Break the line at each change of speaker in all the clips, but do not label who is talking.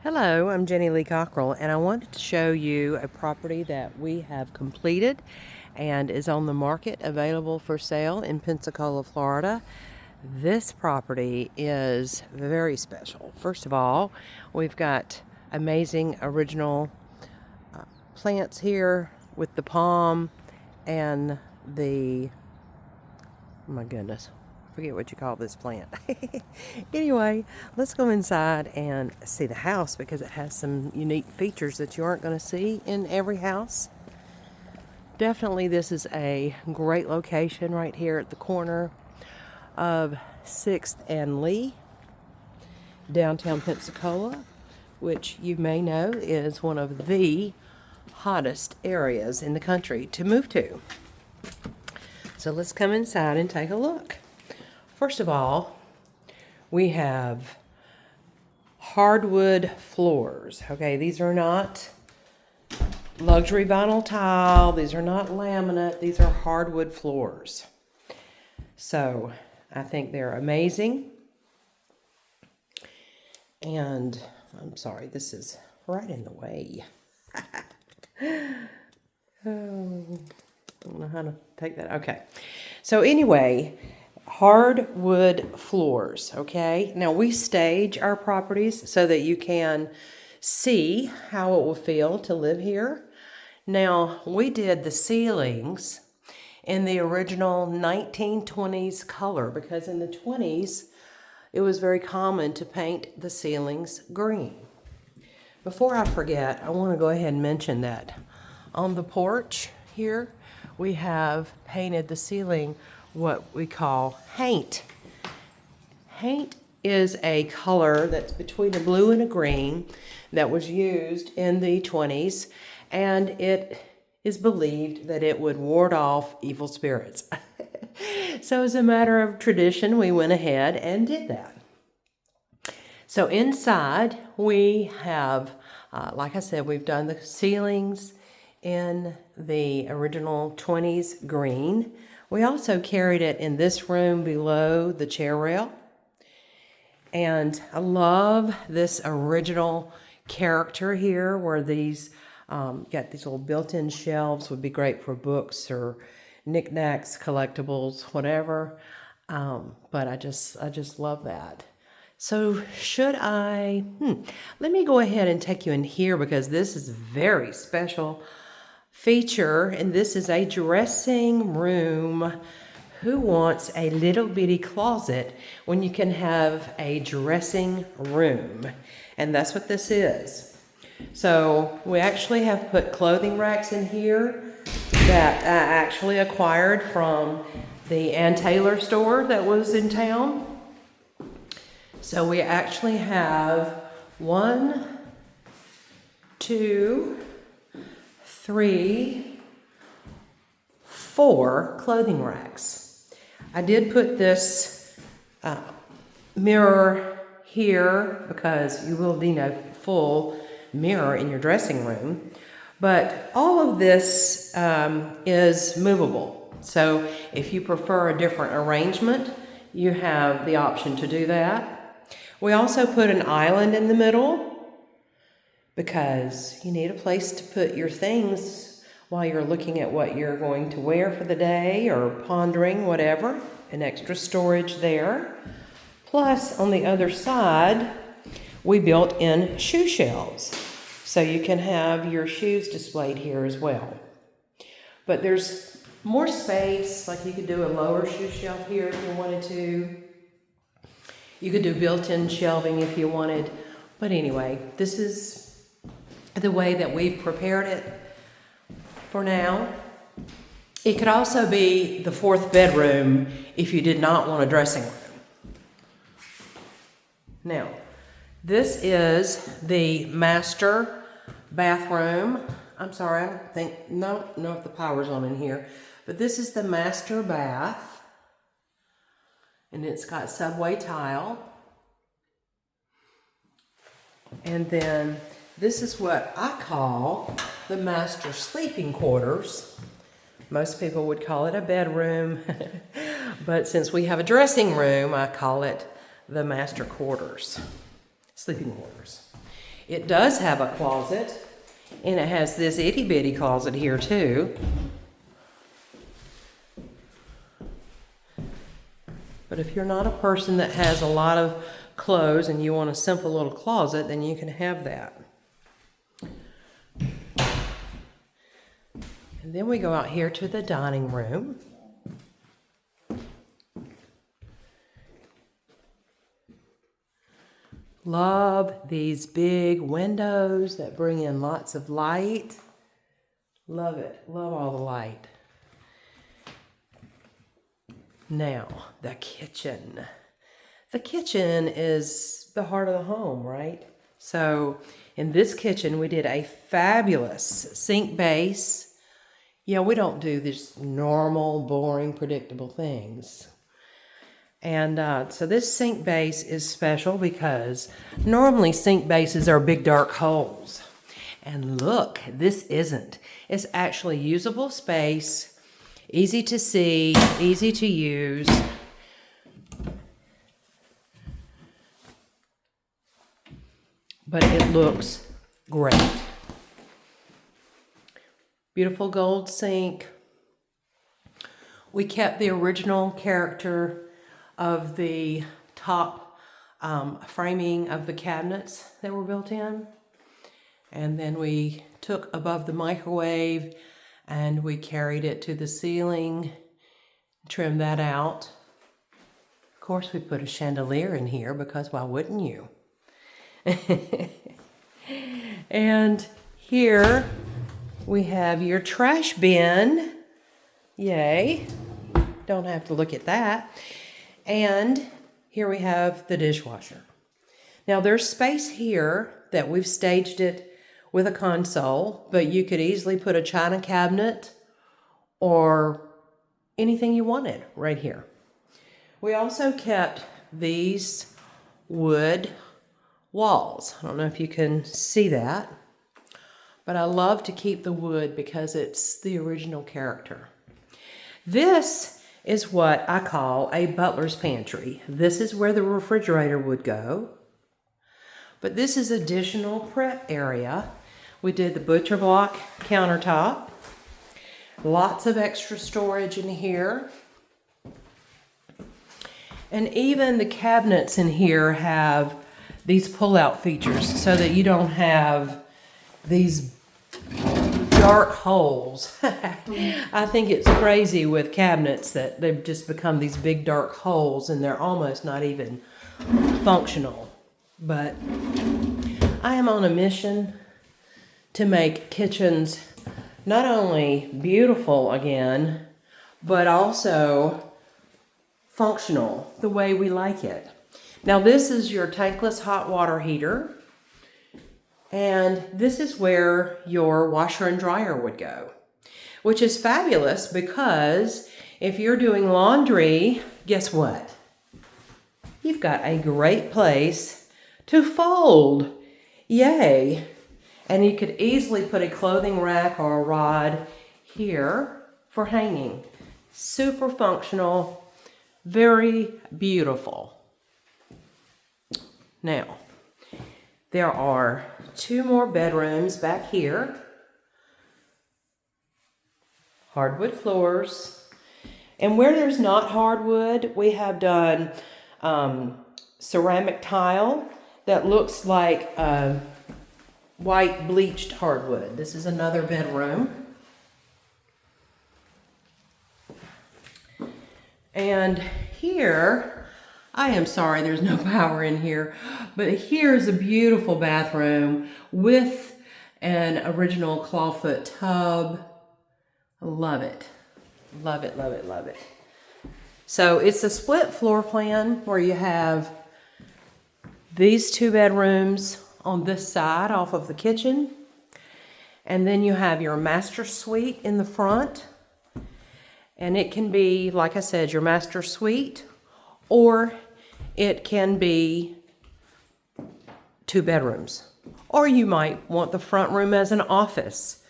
Hello, I'm Jenny Lee Cockrell, and I wanted to show you a property that we have completed and is on the market available for sale in Pensacola, Florida. This property is very special. First of all, we've got amazing original plants here with the palm and the, oh my goodness, forget what you call this plant. Anyway, let's go inside and see the house because it has some unique features that you aren't going to see in every house. Definitely this is a great location right here at the corner of 6th and Lee, downtown Pensacola, which you may know is one of the hottest areas in the country to move to. So let's come inside and take a look. First of all, we have hardwood floors. Okay, these are not luxury vinyl tile. These are not laminate. These are hardwood floors. So I think they're amazing. And I'm sorry, this is right in the way. Oh, I don't know how to take that. Okay. So anyway, hardwood floors, okay? Now we stage our properties so that you can see how it will feel to live here. Now, we did the ceilings in the original 1920s color because in the 20s, it was very common to paint the ceilings green. Before I forget, I want to go ahead and mention that on the porch here, we have painted the ceiling what we call haint. Haint is a color that's between a blue and a green that was used in the 20s, and it is believed that it would ward off evil spirits. So as a matter of tradition, we went ahead and did that. So inside we have, like I said, we've done the ceilings in the original 20s green. We also carried it in this room below the chair rail. And I love this original character here where these got these little built-in shelves. Would be great for books or knickknacks, collectibles, whatever. But I just love that. So should let me go ahead and take you in here because this is a very special feature, and this is a dressing room. Who wants a little bitty closet when you can have a dressing room? And that's what this is. So we actually have put clothing racks in here that I actually acquired from the Ann Taylor store that was in town. So we actually have 1, 2, 3, 4 clothing racks. I did put this mirror here because you will need a full mirror in your dressing room. But all of this is movable. So if you prefer a different arrangement, you have the option to do that. We also put an island in the middle because you need a place to put your things while you're looking at what you're going to wear for the day or pondering whatever. An extra storage there. Plus, on the other side, we built in shoe shelves. So you can have your shoes displayed here as well. But there's more space, like you could do a lower shoe shelf here if you wanted to. You could do built-in shelving if you wanted. But anyway, this is the way that we've prepared it for now. It could also be the 4th bedroom if you did not want a dressing room. Now, this is the master bathroom. I'm sorry, I don't think, no if the power's on in here. But this is the master bath. And it's got subway tile. And then this is what I call the master sleeping quarters. Most people would call it a bedroom. But since we have a dressing room, I call it the master quarters, sleeping quarters. It does have a closet, and it has this itty bitty closet here too. But if you're not a person that has a lot of clothes and you want a simple little closet, then you can have that. And then we go out here to the dining room. Love these big windows that bring in lots of light. Love it. Love all the light. Now, the kitchen. The kitchen is the heart of the home, right? So in this kitchen, we did a fabulous sink base. Yeah, we don't do these normal, boring, predictable things. And so this sink base is special because normally sink bases are big dark holes. And look, this isn't. It's actually usable space, easy to see, easy to use. But it looks great. Beautiful gold sink. We kept the original character of the top framing of the cabinets that were built in. And then we took above the microwave and we carried it to the ceiling, trimmed that out. Of course, we put a chandelier in here because why wouldn't you? And here we have your trash bin. Yay. Don't have to look at that. And here we have the dishwasher. Now there's space here that we've staged it with a console, but you could easily put a china cabinet or anything you wanted right here. We also kept these wood walls. I don't know if you can see that, but I love to keep the wood because it's the original character. This is what I call a butler's pantry. This is where the refrigerator would go. But this is additional prep area. We did the butcher block countertop. Lots of extra storage in here. And even the cabinets in here have these pull-out features so that you don't have these dark holes. I think it's crazy with cabinets that they've just become these big dark holes and they're almost not even functional. But I am on a mission to make kitchens not only beautiful again, but also functional the way we like it. Now this is your tankless hot water heater. And this is where your washer and dryer would go, which is fabulous because if you're doing laundry, guess what? You've got a great place to fold. Yay. And you could easily put a clothing rack or a rod here for hanging. Super functional, very beautiful. Now, there are 2 more bedrooms back here. Hardwood floors. And where there's not hardwood, we have done ceramic tile that looks like white bleached hardwood. This is another bedroom. And here, I am sorry there's no power in here, but here's a beautiful bathroom with an original clawfoot tub. Love it. Love it, love it, love it. So it's a split floor plan where you have these 2 bedrooms on this side off of the kitchen. And then you have your master suite in the front. And it can be, like I said, your master suite, or it can be 2 bedrooms. Or you might want the front room as an office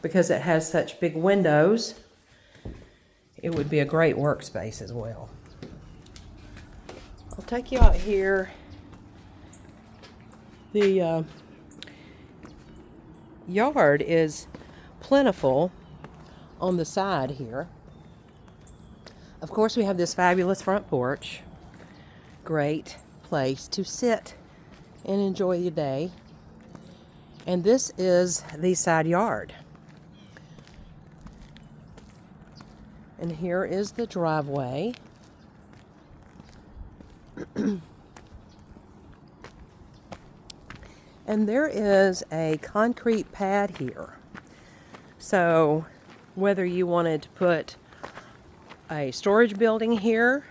because it has such big windows. It would be a great workspace as well. I'll take you out here. The yard is plentiful on the side here. Of course, we have this fabulous front porch. Great place to sit and enjoy your day. And this is the side yard. And here is the driveway. And there is a concrete pad here. So whether you wanted to put a storage building here,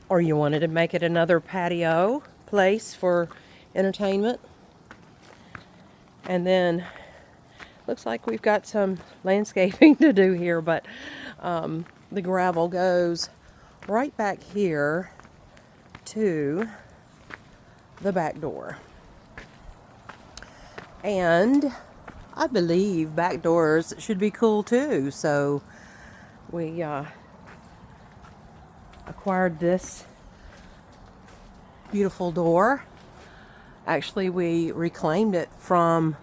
or you wanted to make it another patio place for entertainment. And then looks like we've got some landscaping to do here, but the gravel goes right back here to the back door. And I believe back doors should be cool too, so we acquired this beautiful door. Actually, we reclaimed it from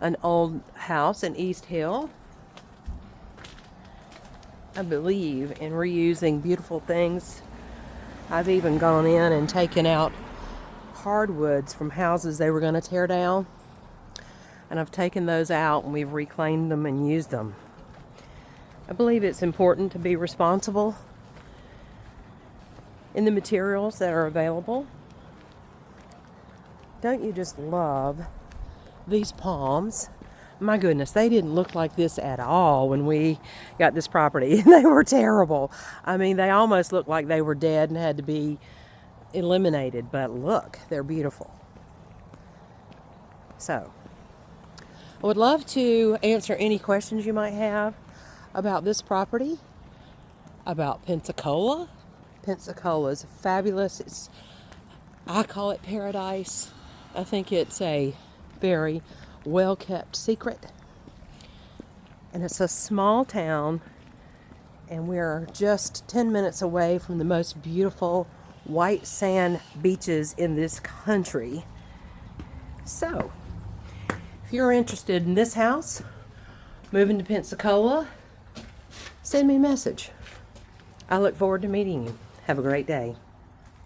an old house in East Hill. I believe in reusing beautiful things. I've even gone in and taken out hardwoods from houses they were going to tear down. And I've taken those out and we've reclaimed them and used them. I believe it's important to be responsible in the materials that are available. Don't you just love these palms? My goodness, they didn't look like this at all when we got this property. They were terrible. I mean, they almost looked like they were dead and had to be eliminated, but look, they're beautiful. So, I would love to answer any questions you might have about this property, about Pensacola. Pensacola is fabulous. I call it paradise. I think it's a very well-kept secret. And it's a small town, and we're just 10 minutes away from the most beautiful white sand beaches in this country. So, if you're interested in this house, moving to Pensacola, send me a message. I look forward to meeting you. Have a great day.